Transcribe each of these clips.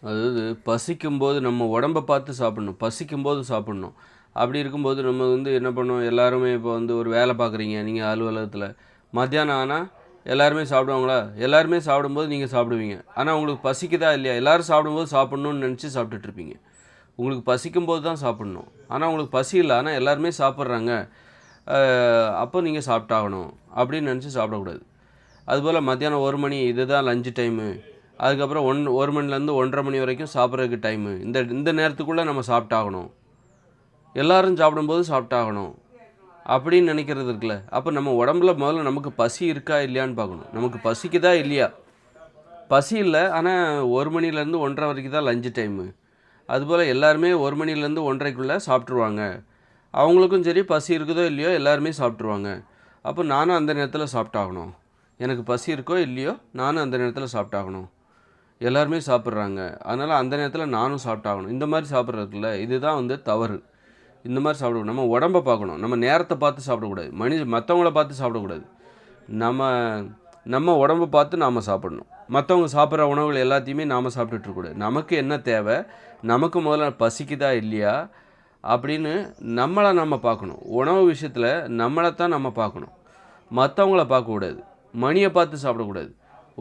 அதாவது பசிக்கும்போது நம்ம உடம்ப பார்த்து சாப்பிடணும். பசிக்கும்போது சாப்பிடணும். அப்படி இருக்கும்போது நம்ம என்ன பண்ணுவோம், எல்லாருமே இப்போ ஒரு வேலை பார்க்குறீங்க நீங்கள் அலுவலகத்தில. மத்தியானம் ஆனா எல்லாருமே சாப்பிடுவாங்களா? எல்லாருமே சாப்பிடும்போது நீங்கள் சாப்பிடுவீங்க. ஆனால் உங்களுக்கு பசிக்குதா இல்லையா? எல்லாரும் சாப்பிடும்போது சாப்பிடணும்னு நினச்சி சாப்பிட்டுட்ருப்பீங்க. உங்களுக்கு பசிக்கும்போது தான் சாப்பிடணும். ஆனால் உங்களுக்கு பசி இல்லை, ஆனால் எல்லாருமே சாப்பிட்றாங்க. அப்போ நீங்கள் சாப்பிட்டாகணும் அப்படின்னு நினச்சி சாப்பிடக்கூடாது. அதுபோல் மத்தியானம் 1 மணி இதுதான் லஞ்ச் டைமு. அதுக்கப்புறம் 1 மணிலேருந்து 1:30 மணி வரைக்கும் சாப்பிட்றதுக்கு டைமு. இந்த நேரத்துக்குள்ளே நம்ம சாப்பிட்டாகணும். எல்லோரும் சாப்பிடும்போது சாப்பிட்டாகணும் அப்படின்னு நினைக்கிறது இருக்குல்ல. அப்போ நம்ம உடம்புல முதல்ல நமக்கு பசி இருக்கா இல்லையான்னு பார்க்கணும். நமக்கு பசிக்குதா இல்லையா? பசி இல்லை, ஆனால் 1 மணிலேருந்து 1:30 வரைக்கும் தான் லஞ்சு டைமு. அதுபோல் எல்லாருமே 1 மணிலேருந்து 1:30க்குள்ளே சாப்பிட்ருவாங்க. அவங்களுக்கும் சரி பசி இருக்குதோ இல்லையோ எல்லாருமே சாப்பிட்ருவாங்க. அப்போ நானும் அந்த நேரத்தில் சாப்பிட்டாகணும். எனக்கு பசி இருக்கோ இல்லையோ நானும் அந்த நேரத்தில் சாப்பிட்டாகணும். எல்லாருமே சாப்பிட்றாங்க, அதனால் அந்த நேரத்தில் நானும் சாப்பிட்டாகணும். இந்த மாதிரி சாப்பிட்றதுக்குல்ல, இதுதான் தவறு. இந்த மாதிரி சாப்பிடக்கூடாது. நம்ம உடம்பை பார்க்கணும். நம்ம நேரத்தை பார்த்து சாப்பிடக்கூடாது. மற்றவங்கள பார்த்து சாப்பிடக்கூடாது. நம்ம நம்ம உடம்பை பார்த்து நாம் சாப்பிடணும். மற்றவங்க சாப்பிட்ற உணவுகள் எல்லாத்தையுமே நாம் சாப்பிட்டுட்ருக்கூடாது. நமக்கு என்ன தேவை, நமக்கு முதல்ல பசிக்குதா இல்லையா அப்படின்னு நம்ம பார்க்கணும். உணவு விஷயத்தில் நம்மளைத்தான் நம்ம பார்க்கணும், மற்றவங்கள பார்க்கக்கூடாது. மணியை பார்த்து சாப்பிடக்கூடாது.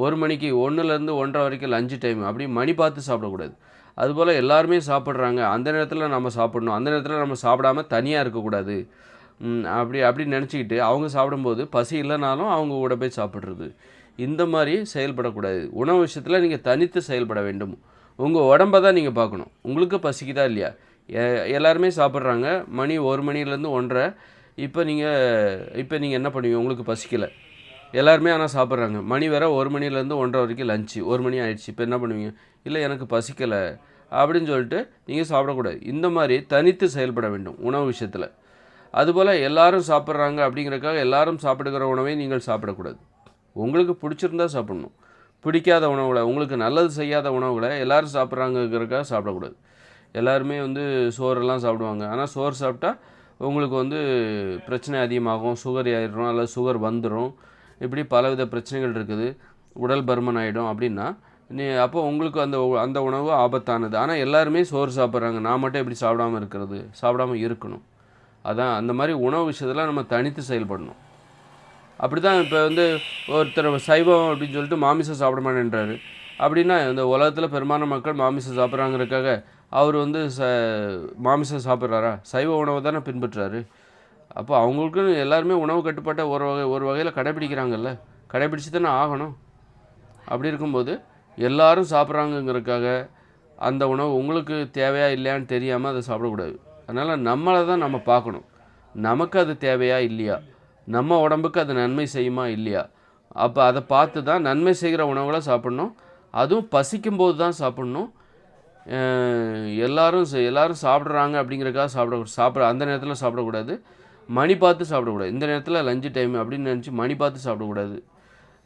1 மணிக்கு 1லேருந்து 1:30 வரைக்கும் லஞ்சு டைம் அப்படி மணி பார்த்து சாப்பிடக்கூடாது. அதுபோல் எல்லாருமே சாப்பிட்றாங்க, அந்த நேரத்தில் நம்ம சாப்பிடணும். அந்த நேரத்தில் நம்ம சாப்பிடாமல் தனியாக இருக்கக்கூடாது. அப்படி நினச்சிக்கிட்டு அவங்க சாப்பிடும்போது பசி இல்லைனாலும் அவங்க கூட போய் சாப்பிட்றது, இந்த மாதிரி செயல்படக்கூடாது. உணவு விஷயத்தில் நீங்கள் தனித்து செயல்பட வேண்டும். உங்கள் உடம்பை தான் நீங்கள் பார்க்கணும். உங்களுக்கு பசிக்குதா இல்லையா? எல்லாருமே சாப்பிட்றாங்க, மணி 1 மணிலேருந்து 1:30. இப்போ நீங்கள் என்ன பண்ணுவீங்க? உங்களுக்கு பசிக்கலை, எல்லாருமே ஆனால் சாப்பிட்றாங்க. மணி வேறு 1 மணிலேருந்து 1:30 வரைக்கும் லஞ்சு. 1 மணி ஆகிடுச்சு. இப்போ என்ன பண்ணுவீங்க? இல்லை எனக்கு பசிக்கலை அப்படின்னு சொல்லிட்டு நீங்கள் சாப்பிடக்கூடாது. இந்த மாதிரி தனித்து செயல்பட வேண்டும் உணவு விஷயத்தில். அதுபோல் எல்லாரும் சாப்பிட்றாங்க அப்படிங்கிறக்காக எல்லாரும் சாப்பிடுகிற உணவை நீங்கள் சாப்பிடக்கூடாது. உங்களுக்கு பிடிச்சிருந்தா சாப்பிட்ணும். பிடிக்காத உணவுகளை, உங்களுக்கு நல்லது செய்யாத உணவுகளை எல்லோரும் சாப்பிட்றாங்கிறதுக்காக சாப்பிடக்கூடாது. எல்லாருமே சோறெல்லாம் சாப்பிடுவாங்க, ஆனால் சோறு சாப்பிட்டா உங்களுக்கு பிரச்சனை அதிகமாகும். சுகர் ஏறிடும் அல்லது சுகர் வந்துடும். இப்படி பலவித பிரச்சனைகள் இருக்குது. உடல் பருமன் ஆகிடும். அப்படின்னா அப்போ உங்களுக்கு அந்த உணவு ஆபத்தானது. ஆனால் எல்லாருமே சோறு சாப்பிட்றாங்க, நான் மட்டும் எப்படி சாப்பிடாமல் இருக்கிறது? சாப்பிடாமல் இருக்கணும். அதான் அந்த மாதிரி உணவு விஷயத்தில் நம்ம தனித்து செயல்படணும். அப்படி தான் இப்போ ஒருத்தர் சைவம் அப்படின்னு சொல்லிட்டு மாமிசம் சாப்பிட மாட்டேன்றாரு. அப்படின்னா இந்த உலகத்தில் பெரும்பாலான மக்கள் மாமிசம் சாப்பிட்றாங்கிறதுக்காக அவர் மாமிசம் சாப்பிட்றாரா? சைவ உணவை தானே பின்பற்றுறாரு. அப்போ அவங்களுக்குன்னு எல்லாருமே உணவு கட்டுப்பாட்டை ஒரு வகையில் கடைப்பிடிக்கிறாங்கல்ல, கடைப்பிடிச்சு தானே ஆகணும். அப்படி இருக்கும்போது எல்லாரும் சாப்பிட்றாங்கங்கிறதுக்காக அந்த உணவு உங்களுக்கு தேவையா இல்லையான்னு தெரியாமல் அதை சாப்பிடக்கூடாது. அதனால் நம்மளை தான் நம்ம பார்க்கணும். நமக்கு அது தேவையா இல்லையா, நம்ம உடம்புக்கு அது நன்மை செய்யுமா இல்லையா, அப்போ அதை பார்த்து தான் நன்மை செய்கிற உணவுகளை சாப்பிட்ணும். அதுவும் பசிக்கும்போது தான் சாப்பிட்ணும். எல்லாரும் சாப்பிட்றாங்க அப்படிங்கிறதுக்காக சாப்பிட அந்த நேரத்தில் சாப்பிடக்கூடாது. மணி பார்த்து சாப்பிடக்கூடாது. இந்த நேரத்தில் லஞ்சு டைம் அப்படின்னு நினச்சி மணி பார்த்து சாப்பிடக்கூடாது.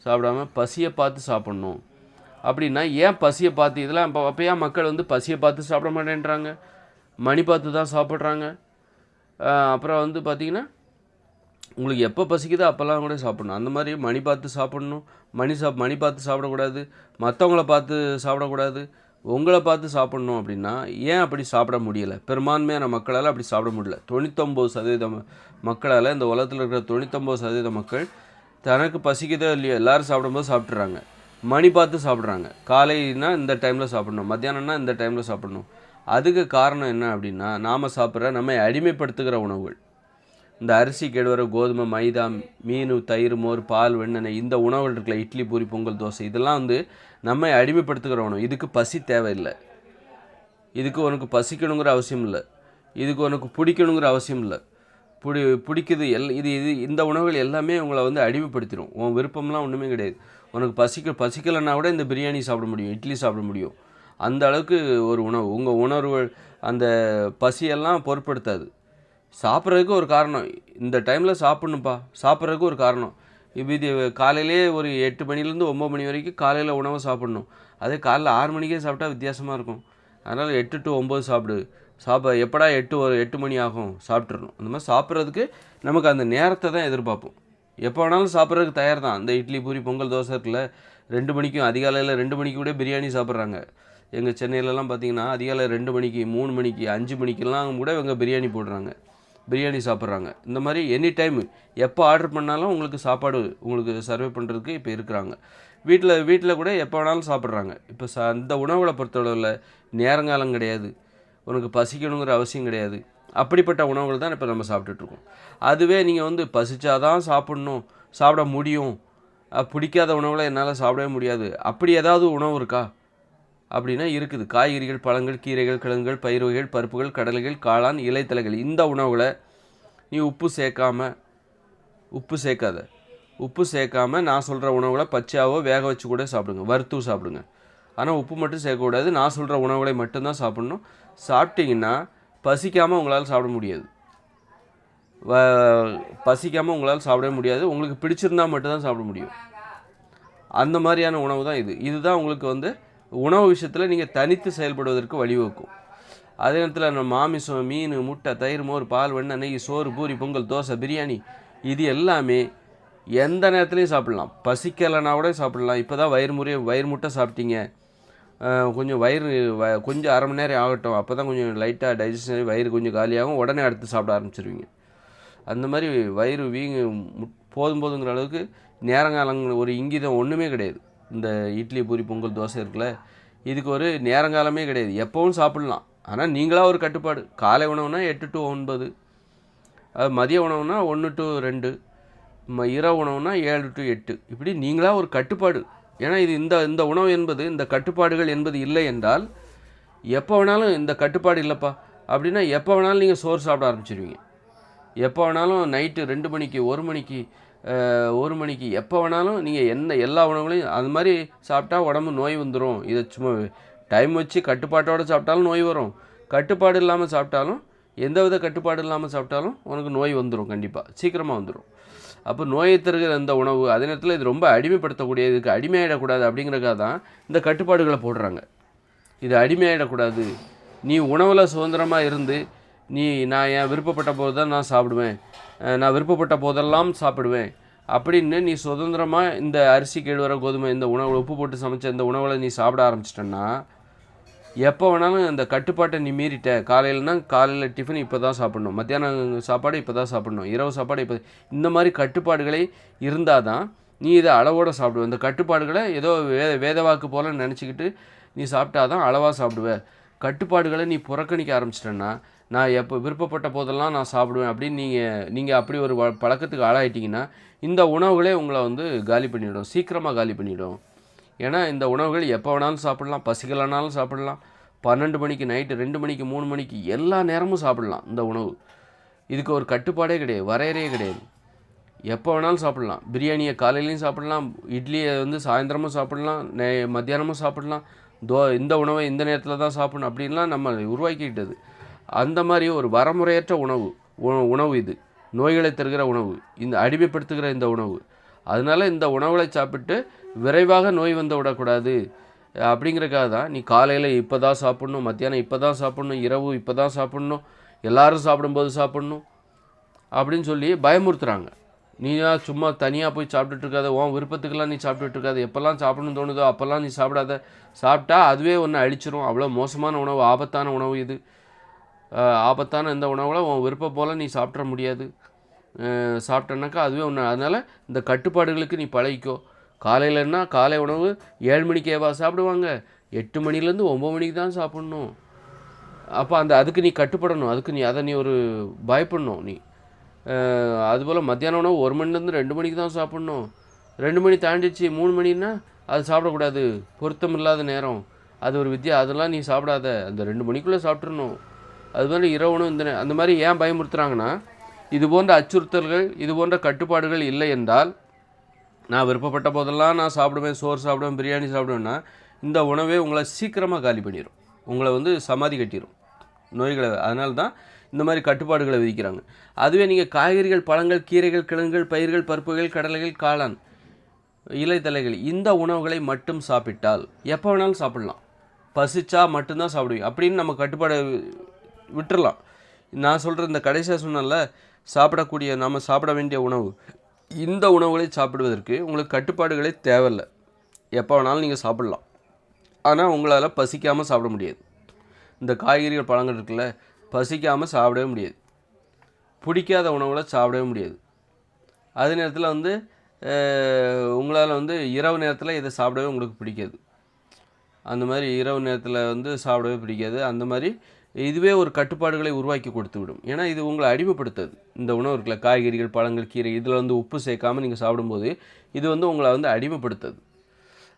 சாப்பிடாமல் பசியை பார்த்து சாப்பிட்ணும். அப்படின்னா ஏன் பசியை பார்த்து இதெல்லாம் அப்போ ஏன் மக்கள் பசியை பார்த்து சாப்பிட மாட்டேன்றாங்க, மணி பார்த்து தான் சாப்பிட்றாங்க? அப்புறம் பார்த்திங்கன்னா உங்களுக்கு எப்போ பசிக்குதோ அப்போல்லாம் கூட சாப்பிட்ணும். அந்த மாதிரி மணி பார்த்து சாப்பிட்ணும். மணி பார்த்து சாப்பிடக்கூடாது. மற்றவங்கள பார்த்து சாப்பிடக்கூடாது. உங்களை பார்த்து சாப்பிட்ணும். அப்படின்னா ஏன் அப்படி சாப்பிட முடியலை? பெரும்பான்மையான மக்களால் அப்படி சாப்பிட முடியல. 99% மக்களால், இந்த உலகத்தில் இருக்கிற 99% மக்கள் தனக்கு பசிக்குதோ இல்லையோ எல்லோரும் சாப்பிடும்போது சாப்பிட்றாங்க. மணி பார்த்து சாப்பிட்றாங்க. காலைனா இந்த டைமில் சாப்பிட்ணும், மத்தியானம்னா இந்த டைமில் சாப்பிட்ணும். அதுக்கு காரணம் என்ன அப்படின்னா, நாம் சாப்பிட்ற நம்மை அடிமைப்படுத்துகிற உணவுகள். இந்த அரிசி, கேழ்வரகு, கோதுமை, மைதா, மீன், தயிர், மோர், பால், வெண்ணெய், இந்த உணவுகள் இருக்குல்ல, இட்லி, பூரி, பொங்கல், தோசை, இதெல்லாம் நம்மை அடிமைப்படுத்துகிற உணவு. இதுக்கு பசி தேவையில்லை. இதுக்கு உனக்கு பசிக்கணுங்கிற அவசியம் இல்லை. இதுக்கு உனக்கு பிடிக்கணுங்கிற அவசியம் இல்லை. பிடிக்குது இது இந்த உணவுகள் எல்லாமே உங்களை அடிமைப்படுத்திடும். உன் விருப்பம்லாம் ஒன்றுமே கிடையாது. உனக்கு பசிக்கலைன்னா கூட இந்த பிரியாணி சாப்பிட முடியும், இட்லி சாப்பிட முடியும். அந்த அளவுக்கு ஒரு உணவு உங்கள் உணர்வுகள் அந்த பசியெல்லாம் பொருட்படுத்தாது. சாப்பிட்றதுக்கு ஒரு காரணம், இந்த டைமில் சாப்பிட்ணுப்பா, சாப்பிட்றதுக்கு ஒரு காரணம். இது காலையிலே ஒரு 8 மணிலேருந்து 9 மணி வரைக்கும் காலையில் உணவை சாப்பிட்ணும். அதே காலைல 6 மணிக்கே சாப்பிட்டா வித்தியாசமாக இருக்கும். அதனால் 8 to 9 சாப்பிடு. எப்படா 8 மணி ஆகும் சாப்பிட்றணும். அந்த மாதிரி சாப்பிட்றதுக்கு நமக்கு அந்த நேரத்தை தான் எதிர்பார்ப்போம். எப்போ வேணாலும் சாப்பிட்றதுக்கு தயார் தான். இந்த இட்லி, பூரி, பொங்கல், தோசை இருக்குல்ல, 2 மணிக்கும் அதிகாலையில் 2 மணிக்கு கூட பிரியாணி சாப்பிட்றாங்க. எங்கள் சென்னையிலலாம் பார்த்தீங்கன்னா அதிகாலை 2 மணிக்கு 3 மணிக்கு 5 மணிக்கெல்லாம் கூட இவங்க பிரியாணி போடுறாங்க, பிரியாணி சாப்பிட்றாங்க. இந்த மாதிரி எனி டைம் எப்போ ஆர்டர் பண்ணாலும் உங்களுக்கு சாப்பாடு உங்களுக்கு சர்வே பண்ணுறதுக்கு இப்போ இருக்கிறாங்க. வீட்டில் கூட எப்போ வேணாலும் சாப்பிட்றாங்க. இப்போ அந்த உணவுகளை பொறுத்தளவில் நேரங்காலம் கிடையாது, உனக்கு பசிக்கணுங்கிற அவசியம் கிடையாது. அப்படிப்பட்ட உணவுகள் தான் இப்போ நம்ம சாப்பிட்டுட்ருக்கோம். அதுவே நீங்கள் வந்து பசிச்சாதான் சாப்பிட்ணும், சாப்பிட முடியும், பிடிக்காத உணவுகளை என்னால் சாப்பிடவே முடியாது, அப்படி ஏதாவது உணவு இருக்கா அப்படின்னா இருக்குது. காய்கறிகள், பழங்கள், கீரைகள், கிழங்குகள், பயிர் வகைகள், பருப்புகள், கடலைகள், காளான், இலைத்தலைகள், இந்த உணவுகளை நீ உப்பு சேர்க்காத நான் சொல்கிற உணவுகளை பச்சையாவோ வேக வச்சு கூட சாப்பிடுங்க, வறுத்து சாப்பிடுங்க. ஆனால் உப்பு மட்டும் சேர்க்கக்கூடாது. நான் சொல்கிற உணவுகளை மட்டும்தான் சாப்பிட்ணும். சாப்பிட்டிங்கன்னா பசிக்காமல் உங்களால் சாப்பிட முடியாது, பசிக்காமல் உங்களால் சாப்பிடவே முடியாது. உங்களுக்கு பிடிச்சிருந்தால் மட்டும்தான் சாப்பிட முடியும். அந்த மாதிரியான உணவு தான் இதுதான் உங்களுக்கு வந்து உணவு விஷயத்தில் நீங்கள் தனித்து செயல்படுவதற்கு வழிவகுக்கும். அதே நேரத்தில் நம்ம மாமிசம், மீன், முட்டை, தயிர், மோர், பால், வெண்ணெய், நெய், சோறு, பூரி, பொங்கல், தோசை, பிரியாணி, இது எல்லாமே எந்த நேரத்துலையும் சாப்பிட்லாம். பசிக்கலைன்னா கூட சாப்பிட்லாம். இப்போ தான் வயிறு முட்டை சாப்பிட்டீங்க, கொஞ்சம் கொஞ்சம் அரை மணி நேரம் ஆகட்டும், அப்போ தான் கொஞ்சம் லைட்டாக டைஜஷன் ஆகி வயிறு கொஞ்சம் காலியாகும், உடனே அடுத்து சாப்பிட ஆரம்பிச்சிருவீங்க. அந்த மாதிரி வயிறு போதுங்கிற அளவுக்கு நேரங்காலங்கள் ஒரு இங்கிதம் ஒன்றுமே கிடையாது. இந்த இட்லி, பூரி, பொங்கல், தோசை இருக்குல்ல, இதுக்கு ஒரு நேரங்காலமே கிடையாது, எப்போவும் சாப்பிட்லாம். ஆனால் நீங்களாக ஒரு கட்டுப்பாடு. காலை உணவுனா 8 to 9, மதிய உணவுனா 1 to 2, இரவு உணவுனா 7 to 8, இப்படி நீங்களாக ஒரு கட்டுப்பாடு. ஏன்னா இது இந்த உணவு என்பது, இந்த கட்டுப்பாடுகள் என்பது இல்லை என்றால் எப்போ வேணாலும், இந்த கட்டுப்பாடு இல்லைப்பா அப்படின்னா எப்போ வேணாலும் நீங்கள் சோறு சாப்பிட ஆரம்பிச்சிருவீங்க. எப்போ வேணாலும் நைட்டு 2 மணிக்கு 1 மணிக்கு எப்போ வேணாலும் நீங்கள் எல்லா உணவுகளையும் அது மாதிரி சாப்பிட்டா உடம்பு நோய் வந்துடும். இதை சும்மா டைம் வச்சு கட்டுப்பாட்டோடு சாப்பிட்டாலும் நோய் வரும், கட்டுப்பாடு இல்லாமல் சாப்பிட்டாலும், எந்தவித கட்டுப்பாடு இல்லாமல் சாப்பிட்டாலும் உனக்கு நோய் வந்துடும், கண்டிப்பாக சீக்கிரமாக வந்துடும். அப்போ நோயை தருகிற இந்த உணவு, அதே நேரத்தில் இது ரொம்ப அடிமைப்படுத்தக்கூடியது, இதுக்கு அடிமையாகிடக்கூடாது அப்படிங்கிறக்காக தான் இந்த கட்டுப்பாடுகளை போடுறாங்க. இது அடிமையாகிடக்கூடாது, நீ உணவில் சுதந்திரமாக இருந்து நான் என் விருப்பப்பட்ட போது தான் நான் சாப்பிடுவேன், நான் விருப்பப்பட்ட போதெல்லாம் சாப்பிடுவேன் அப்படின்னு நீ சுதந்திரமாக இந்த அரிசி, கேழ்வரை, கோதுமை, இந்த உணவு உப்பு போட்டு சமைச்ச இந்த உணவுகளை நீ சாப்பிட ஆரம்பிச்சிட்டன்னா எப்போ வேணாலும் இந்த கட்டுப்பாட்டை நீ மீறிட்ட. காலையில் டிஃபன் இப்போ தான் சாப்பிட்ணும், மத்தியானம் சாப்பாடு இப்போ தான் சாப்பிட்ணும், இரவு சாப்பாடு இப்போ, இந்த மாதிரி கட்டுப்பாடுகளே இருந்தால் தான் நீ இதை அளவோடு சாப்பிடுவேன். இந்த கட்டுப்பாடுகளை ஏதோ வேதவாக்கு போல் நினச்சிக்கிட்டு நீ சாப்பிட்டா தான் அளவாக சாப்பிடுவேன். கட்டுப்பாடுகளை நீ புறக்கணிக்க ஆரம்பிச்சிட்டேன்னா, நான் எப்போ விருப்பப்பட்ட போதெல்லாம் நான் சாப்பிடுவேன் அப்படின்னு நீங்கள் அப்படி ஒரு பழக்கத்துக்கு ஆளாயிட்டிங்கன்னா இந்த உணவுகளே உங்களை வந்து காலி பண்ணிவிடும், சீக்கிரமாக காலி பண்ணிவிடும். ஏன்னா இந்த உணவுகள் எப்போ வேணாலும் சாப்பிட்லாம், பசிக்கலைனாலும் சாப்பிட்லாம், 12 மணிக்கு, நைட்டு 2 மணிக்கு, 3 மணிக்கு, எல்லா நேரமும் சாப்பிட்லாம் இந்த உணவு. இதுக்கு ஒரு கட்டுப்பாடே கிடையாது, வரையறையே கிடையாது, எப்போ வேணாலும் சாப்பிட்லாம். பிரியாணியை காலையிலையும் சாப்பிட்லாம், இட்லியை வந்து சாயந்தரமும் சாப்பிட்லாம், மத்தியானமும் சாப்பிட்லாம், இந்த உணவை இந்த நேரத்தில் தான் சாப்பிடணும் அப்படின்லாம் நம்ம உருவாக்கிக்கிட்டது. அந்த மாதிரி ஒரு வரமுறையற்ற உணவு இது, நோய்களை தருகிற உணவு, இந்த அடிமைப்படுத்துகிற இந்த உணவு. அதனால் இந்த உணவுகளை சாப்பிட்டு விரைவாக நோய் வந்து விடக்கூடாது அப்படிங்கிறக்காக தான் நீ காலையில் இப்போ தான் சாப்பிட்ணும், மத்தியானம் இப்போ தான் சாப்பிட்ணும், இரவு இப்போ தான் சாப்பிட்ணும், எல்லோரும் சாப்பிடும்போது சாப்பிட்ணும் அப்படின்னு சொல்லி பயமுறுத்துகிறாங்க. நீ சும்மா தனியாக போய் சாப்பிட்டுட்ருக்காத, உன் விருப்பத்துக்கெல்லாம் நீ சாப்பிட்டுட்ருக்காத, எப்போல்லாம் சாப்பிடணும்னு தோணுதோ அப்போல்லாம் நீ சாப்பிடாத, சாப்பிட்டா அதுவே ஒன்று அழிச்சிரும், அவ்வளோ மோசமான உணவு, ஆபத்தான உணவு இது. ஆபத்தான இந்த உணவுகளை உன் விருப்பம் போல் நீ சாப்பிட முடியாது, சாப்பிட்டேன்னாக்கா அதுவே ஒன்று. அதனால் இந்த கட்டுப்பாடுகளுக்கு நீ பழகிக்கோ. காலையிலன்னா காலை உணவு 7 மணிக்கேவா சாப்பிடுவாங்க, 8 மணிலேருந்து 9 மணிக்கு தான் சாப்பிட்ணும். அப்போ அதுக்கு நீ கட்டுப்படணும், அதை நீ ஒரு பயப்படணும் நீ. அதுபோல் மத்தியான உணவு 1 மணிலேருந்து 2 மணிக்கு தான் சாப்பிட்ணும். 2 மணி தாண்டிச்சு 3 மணின்னா அது சாப்பிடக்கூடாது, பொருத்தம் இல்லாத நேரம், அது ஒரு அதெல்லாம் நீ சாப்பிடாத, அந்த 2 மணிக்குள்ளே சாப்பிட்றணும். அது மாதிரி இரவு உணவு அந்த மாதிரி ஏன் பயமுறுத்துகிறாங்கன்னா, இது போன்ற அச்சுறுத்தல்கள், இது போன்ற கட்டுப்பாடுகள் இல்லை என்றால் நான் விருப்பப்பட்ட போதெல்லாம் நான் சாப்பிடுவேன், சோறு சாப்பிடுவேன், பிரியாணி சாப்பிடுவேன்னா இந்த உணவே உங்களை சீக்கிரமாக காலி பண்ணிடும், உங்களை வந்து சமாதி கட்டிடும் நோய்களை. அதனால தான் இந்த மாதிரி கட்டுப்பாடுகளை விதிக்கிறாங்க. அதுவே நீங்கள் காய்கறிகள், பழங்கள், கீரைகள், கிழங்குகள், பயிர்கள், பருப்புகள், கடலைகள், காளான், இலைத்தலைகள், இந்த உணவுகளை மட்டும் சாப்பிட்டால் எப்போ வேணாலும் சாப்பிட்லாம், பசிச்சா மட்டும்தான் சாப்பிடுவீங்க அப்படின்னு நம்ம கட்டுப்பாடை விட்டுறலாம். நான் சொல்கிற இந்த கடைசியாக சொன்னல நம்ம சாப்பிட வேண்டிய உணவு, இந்த உணவுகளை சாப்பிடுவதற்கு உங்களுக்கு கட்டுப்பாடுகளே தேவையில்லை, எப்போ வேணாலும் நீங்கள் சாப்பிட்லாம். ஆனால் உங்களால் பசிக்காமல் சாப்பிட முடியாது. இந்த காய்கறிகள் பழங்கள் இருக்குல்ல, பசிக்காமல் சாப்பிடவே முடியாது. பிடிக்காத உணவுகளை சாப்பிடவே முடியாது. அதே நேரத்தில் வந்து உங்களால் வந்து இரவு நேரத்தில் இதை சாப்பிடவே உங்களுக்கு பிடிக்காது. அந்த மாதிரி இரவு நேரத்தில் வந்து சாப்பிடவே பிடிக்காது. அந்த மாதிரி இதுவே ஒரு கட்டுப்பாடுகளை உருவாக்கி கொடுத்து விடும். ஏன்னா இது உங்களை அடிமைப்படுத்தாது. இந்த உணவு இருக்குல்ல, காய்கறிகள் பழங்கள் கீரை இதில் வந்து உப்பு சேர்க்காமல் நீங்கள் சாப்பிடும்போது இது வந்து உங்களை வந்து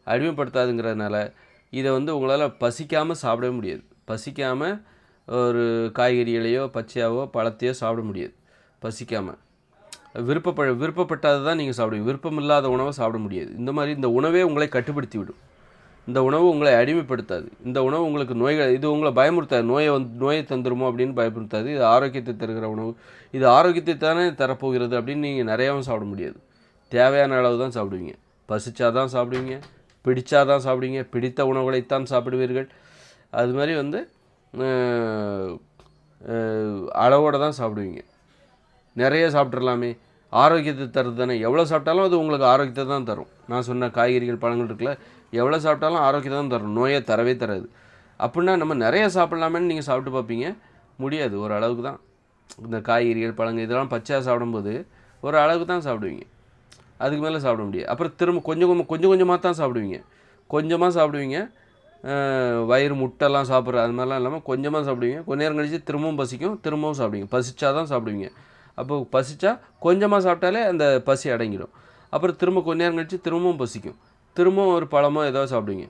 அடிமைப்படுத்தாதுங்கிறதுனால இதை வந்து உங்களால் பசிக்காமல் சாப்பிடவே முடியாது. பசிக்காமல் ஒரு காய்கறிகளையோ பச்சையாவோ பழத்தையோ சாப்பிட முடியாது பசிக்காமல். விருப்பப்பட்டது தான் நீங்கள் சாப்பிடுவீங்க. விருப்பம் இல்லாத உணவை சாப்பிட முடியாது. இந்த மாதிரி இந்த உணவே உங்களை கட்டுப்படுத்தி விடும். இந்த உணவு உங்களை அடிமைப்படுத்தாது. இந்த உணவு உங்களுக்கு நோய்கள் இது உங்களை பயமுறுத்தாது. நோயை தந்துருமோ அப்படின்னு பயமுறுத்தாது. இது ஆரோக்கியத்தை தருகிற உணவு. இது ஆரோக்கியத்தை தானே தரப்போகிறது அப்படின்னு நீங்கள் நிறையாவும் சாப்பிட முடியாது. தேவையான அளவு தான் சாப்பிடுவீங்க. பசிச்சா தான் சாப்பிடுவீங்க, பிடிச்சா தான் சாப்பிடுவீங்க, பிடித்த உணவுகளைத்தான் சாப்பிடுவீர்கள். அது மாதிரி வந்து அளவோடு தான் சாப்பிடுவீங்க. நிறைய சாப்பிட்றலாமே, ஆரோக்கியத்தை தருது தானே. எவ்வளோ சாப்பிட்டாலும் அது உங்களுக்கு ஆரோக்கியத்தை தான் தரும். நான் சொன்ன காய்கறிகள் பழங்கள் இருக்குல்ல, எவ்வளோ சாப்பிட்டாலும் ஆரோக்கியத்தை தான் தரும், நோயை தரவே தராது. அப்படின்னா நம்ம நிறைய சாப்பிட்லாமேன்னு நீங்கள் சாப்பிட்டு பார்ப்பீங்க, முடியாது. ஒரு அளவுக்கு தான். இந்த காய்கறிகள் பழங்கள் இதெல்லாம் பச்சையாக சாப்பிடும்போது ஒரு அளவுக்கு தான் சாப்பிடுவீங்க, அதுக்கு மேலே சாப்பிட முடியாது. அப்புறம் திரும்ப கொஞ்சம் கொஞ்சமாக தான் சாப்பிடுவீங்க. கொஞ்சமாக சாப்பிடுவீங்க, வயிறு முட்டைலாம் சாப்பிட்ற அது மாதிரிலாம் இல்லாமல் கொஞ்சமாக சாப்பிடுவீங்க. கொஞ்ச நேரம் கழித்து திரும்பவும் பசிக்கும், திரும்பவும் சாப்பிடுவீங்க. பசிச்சா தான் சாப்பிடுவீங்க. அப்போது பசிச்சா கொஞ்சமாக சாப்பிட்டாலே அந்த பசி அடங்கிடும். அப்புறம் திரும்ப கொஞ்ச நேரம் கழித்து திரும்பவும் பசிக்கும், திரும்பவும் ஒரு பழமோ ஏதோ சாப்பிடுவீங்க.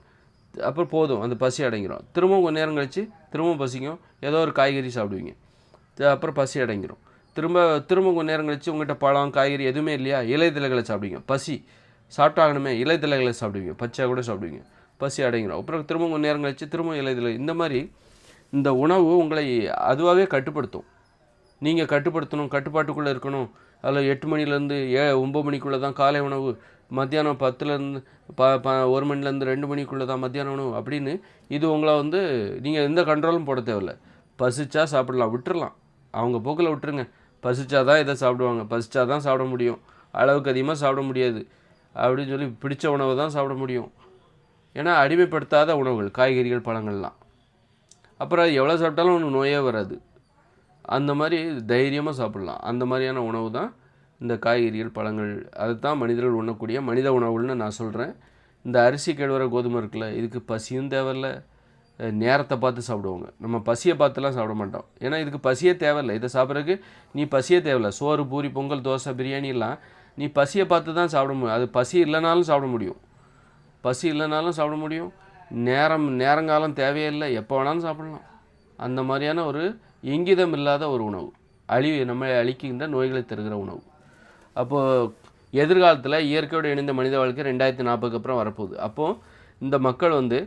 அப்புறம் போதும், அந்த பசி அடங்கிடும். திரும்பவும் கொஞ்ச நேரம் கழித்து திரும்பவும் பசிக்கும், ஏதோ ஒரு காய்கறி சாப்பிடுவீங்க. அப்புறம் பசி அடங்கிடும். திரும்ப கொஞ்ச நேரம் கழித்து உங்கள்கிட்ட பழம் காய்கறி எதுவுமே இல்லையா, இலைதலைகளை சாப்பிடுவீங்க. பசி சாப்பிட்டாகணுமே, இலைதலைகளை சாப்பிடுவீங்க, பச்சையாக கூட சாப்பிடுவீங்க, பசி அடங்கிடும். அப்புறம் திரும்ப கொஞ்ச நேரம் கழித்து திரும்ப இலைதலை. இந்த மாதிரி இந்த உணவு உங்களை அதுவாகவே கட்டுப்படுத்தும். நீங்கள் கட்டுப்படுத்தணும், கட்டுப்பாட்டுக்குள்ளே இருக்கணும். அதில் 8 மணிலேருந்து 9 மணிக்குள்ளே தான் காலை உணவு, மத்தியானம் 10லேருந்து 1 மணிலேருந்து 2 மணிக்குள்ளே தான் மத்தியான உணவு அப்படின்னு இது உங்களை வந்து நீங்கள் எந்த கண்ட்ரோலும் போட தேவையில்லை. பசிச்சா சாப்பிடலாம், விட்டுறலாம், அவங்க போக்கில் விட்டுருங்க. பசிச்சா தான் இதை சாப்பிடுவாங்க, பசிச்சா தான் சாப்பிட முடியும், அளவுக்கு அதிகமாக சாப்பிட முடியாது அப்படின்னு சொல்லி பிடிச்ச உணவை தான் சாப்பிட முடியும். ஏன்னா அடிமைப்படுத்தாத உணவுகள் காய்கறிகள் பழங்கள்லாம். அப்புறம் எவ்வளோ சாப்பிட்டாலும் ஒன்று நோயே வராது. அந்த மாதிரி தைரியமாக சாப்பிட்லாம். அந்த மாதிரியான உணவு தான் இந்த காய்கறிகள் பழங்கள். அதுதான் மனிதர்கள் உண்ணக்கூடிய மனித உணவுகள்னு நான் சொல்கிறேன். இந்த அரிசி கேழ்வர கோதுமை இருக்குல்ல, இதுக்கு பசியும் தேவையில்லை, நேரத்தை பார்த்து சாப்பிடுவாங்க. நம்ம பசியை பார்த்துலாம் சாப்பிட மாட்டோம். ஏன்னா இதுக்கு பசியே தேவையில்லை. இதை சாப்பிட்றதுக்கு நீ பசியே தேவையில்லை. சோறு பூரி பொங்கல் தோசை பிரியாணிலாம் நீ பசியை பார்த்து தான் சாப்பிட முடியும். அது பசி இல்லைனாலும் சாப்பிட முடியும். நேரங்காலம் தேவையில்லை, எப்போ வேணாலும் சாப்பிடலாம். அந்த மாதிரியான ஒரு இங்கிதம் இல்லாத ஒரு உணவு, நம்மளை அழிக்கின்ற நோய்களை தருகிற உணவு. அப்போது எதிர்காலத்தில் இயற்கையோடு இணைந்த மனித வாழ்க்கை 2040 அப்புறம் வரப்போகுது. அப்போது இந்த மக்கள் வந்து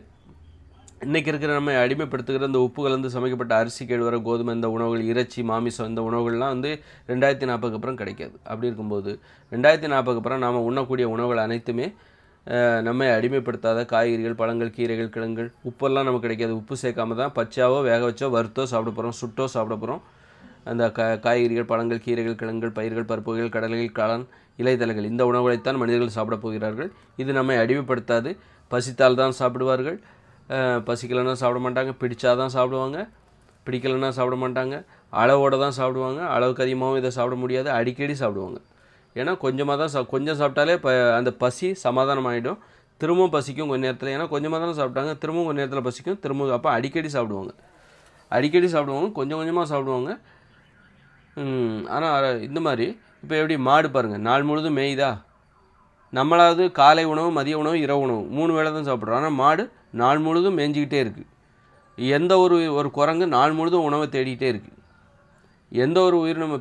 இன்றைக்கி இருக்கிற நம்ம அடிமைப்படுத்துகிற இந்த உப்பு கலந்து சமைக்கப்பட்ட அரிசி கேழ்வர கோதுமை இந்த உணவுகள், இறைச்சி மாமிசம் இந்த உணவுகள்லாம் வந்து 2040 அப்புறம் கிடைக்காது. அப்படி இருக்கும்போது 2040 அப்புறம் நாம் உண்ணக்கூடிய உணவுகள் அனைத்துமே நம்மை அடிமைப்படுத்தாத காய்கறிகள் பழங்கள் கீரைகள் கிழங்குகள். உப்பெல்லாம் நமக்கு கிடைக்காது. உப்பு சேர்க்காம தான் பச்சையாவோ வேக வச்சோ வறுத்தோ சாப்பிட போகிறோம், சுட்டோ சாப்பிட போகிறோம். அந்த காய்கறிகள் பழங்கள் கீரைகள் கிழங்குகள் பயிர்கள் பருப்புகள் கடல்கள் காளான் இலைத்தலைகள் இந்த உணவுகளைத்தான் மனிதர்கள் சாப்பிட போகிறார்கள். இது நம்மை அடிமைப்படுத்தாது. பசித்தால் தான் சாப்பிடுவார்கள், பசிக்கலைன்னா சாப்பிட மாட்டாங்க. பிடிச்சாதான் சாப்பிடுவாங்க, பிடிக்கலைன்னா சாப்பிட மாட்டாங்க. அளவோடு தான் சாப்பிடுவாங்க. அளவுக்கு அதிகமாகவும் இதை சாப்பிட முடியாது, அடிக்கடி சாப்பிடுவாங்க. ஏன்னா கொஞ்சமாக தான் கொஞ்சம் சாப்பிட்டாலே அந்த பசி சமாதானம் ஆகிடும். திரும்பவும் பசிக்கும் கொஞ்சம் நேரத்தில். ஏன்னா கொஞ்சமாக தானே சாப்பிட்டாங்க, திரும்பவும் கொஞ்சம் நேரத்தில் பசிக்கும், திரும்பவும். அப்போ அடிக்கடி சாப்பிடுவாங்க, கொஞ்சம் கொஞ்சமாக சாப்பிடுவாங்க. ஆனால் இந்த மாதிரி இப்போ எப்படி மாடு பாருங்கள், நாள் முழுதும் மேய்தா. நம்மளாவது காலை உணவு மதிய உணவு இரவு உணவு 3 வேளை தான் சாப்பிட்றோம். ஆனால் மாடு நாள் முழுதும் மேய்ஞ்சிக்கிட்டே இருக்குது. எந்த ஒரு குரங்கு நாள் முழுதும் உணவை தேடிக்கிட்டே இருக்குது. எந்த ஒரு உயிரினம்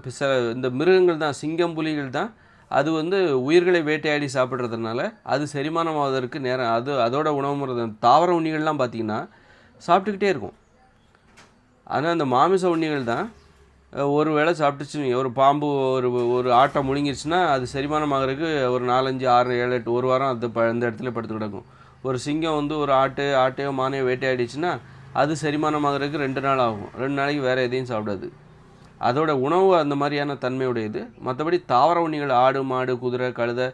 இந்த மிருகங்கள் தான், சிங்கம் புலிகள் தான், அது வந்து உயிர்களை வேட்டையாடி சாப்பிட்றதுனால அது செரிமானமாவதற்கு நேரம் அதோட உணவு முறை. தாவர உண்ணிகள்லாம் பார்த்திங்கன்னா சாப்பிட்டுக்கிட்டே இருக்கும். ஆனால் அந்த மாமிச உண்ணிகள் தான் ஒரு வேளை சாப்பிட்டுச்சு. ஒரு பாம்பு ஒரு ஆட்டை முழுங்கிருச்சுன்னா அது செரிமானமாகறதுக்கு ஒரு 4, 5, 6, 7, 8 ஒரு வாரம் அது அந்த இடத்துல படுத்து கிடக்கும். ஒரு சிங்கம் வந்து ஒரு ஆட்டையோ மானையோ வேட்டையாடிச்சுன்னா அது செரிமானமாகறதுக்கு 2 நாள் ஆகும். 2 நாளைக்கு வேறு எதையும் சாப்பிடாது. அதோட உணவு அந்த மாதிரியான தன்மையுடையது. மற்றபடி தாவர உண்ணிகள் ஆடு மாடு குதிரை கழுதை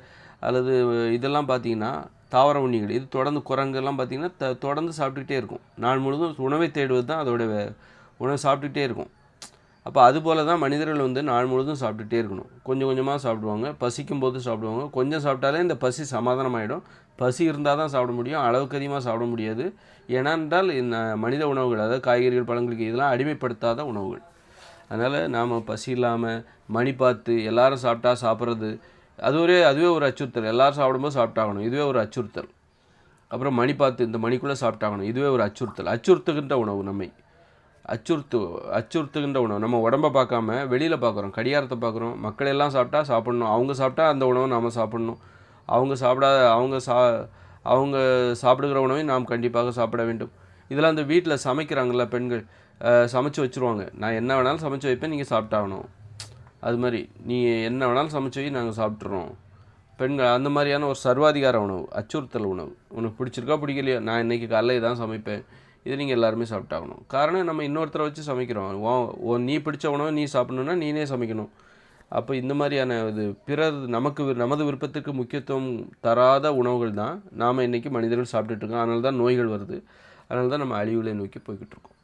அல்லது இதெல்லாம் பார்த்திங்கன்னா தாவர உண்ணிகள். இது தொடர்ந்து குரங்கெல்லாம் பார்த்திங்கன்னா தொடர்ந்து சாப்பிட்டுக்கிட்டே இருக்கும். நாள் முழுதும் உணவை தேடுவது தான் அதோட உணவு சாப்பிட்டுக்கிட்டே இருக்கும். அப்போ அதுபோல் தான் மனிதர்கள் வந்து நாள் முழுதும் சாப்பிட்டுட்டே இருக்கணும். கொஞ்சம் கொஞ்சமாக சாப்பிடுவாங்க, பசிக்கும் போது சாப்பிடுவாங்க. கொஞ்சம் சாப்பிட்டாலே இந்த பசி சமாதானமாகிடும். பசி இருந்தால் தான் சாப்பிட முடியும், அளவுக்கு அதிகமாக சாப்பிட முடியாது. ஏனென்றால் மனித உணவுகள், அதாவது காய்கறிகள், பழங்களுக்கு இதெல்லாம் அடிமைப்படுத்தாத உணவுகள். அதனால் நாம் பசி இல்லாமல் மணி பார்த்து எல்லாரும் சாப்பிட்றது அதுவே ஒரு அச்சுறுத்தல். எல்லோரும் சாப்பிடும்போது சாப்பிட்டாகணும், இதுவே ஒரு அச்சுறுத்தல். அப்புறம் மணி பார்த்து இந்த மணிக்குள்ளே சாப்பிட்டாகணும், இதுவே ஒரு அச்சுறுத்தல். அச்சுறுத்துகின்ற உணவு நம்மை அச்சுறுத்துகின்ற உணவு. நம்ம உடம்பை பார்க்காம வெளியில் பார்க்குறோம், கடிகாரத்தை பார்க்குறோம். மக்கள் எல்லாம் சாப்பிடணும், அவங்க சாப்பிட்டா அந்த உணவை நாம் சாப்பிட்ணும். அவங்க சாப்பிடுகிற உணவை நாம் கண்டிப்பாக சாப்பிட வேண்டும். இதெல்லாம் அந்த வீட்டில் சமைக்கிறாங்கள்ல பெண்கள், சமைச்சு வச்சுருவாங்க. நான் என்ன வேணாலும் சமைச்சு வைப்பேன், நீங்கள் சாப்பிட்டாகணும். அது மாதிரி நீ என்ன வேணாலும் சமைச்சு வை, நாங்கள் சாப்பிட்றோம். பெண்கள் அந்த மாதிரியான ஒரு சர்வாதிகார உணவு, அச்சுறுத்தல் உணவு. உனக்கு பிடிச்சிருக்கா பிடிக்கலையா, நான் இன்றைக்கி காலைல இதான் சமைப்பேன், இது நீங்கள் எல்லாருமே சாப்பிட்டாகணும். காரணம் நம்ம இன்னொருத்தரை வச்சு சமைக்கிறோம். நீ பிடிச்ச உணவை நீ சாப்பிட்ணுன்னா நீனே சமைக்கணும். அப்போ இந்த மாதிரியான நமது விருப்பத்துக்கு முக்கியத்துவம் தராத உணவுகள் தான் நாம் இன்றைக்கி மனிதர்கள் சாப்பிட்டுட்ருக்கோம். அதனால தான் நோய்கள் வருது. அதனால தான் நம்ம அழிவுகளை நோக்கி போய்கிட்டு இருக்கோம்.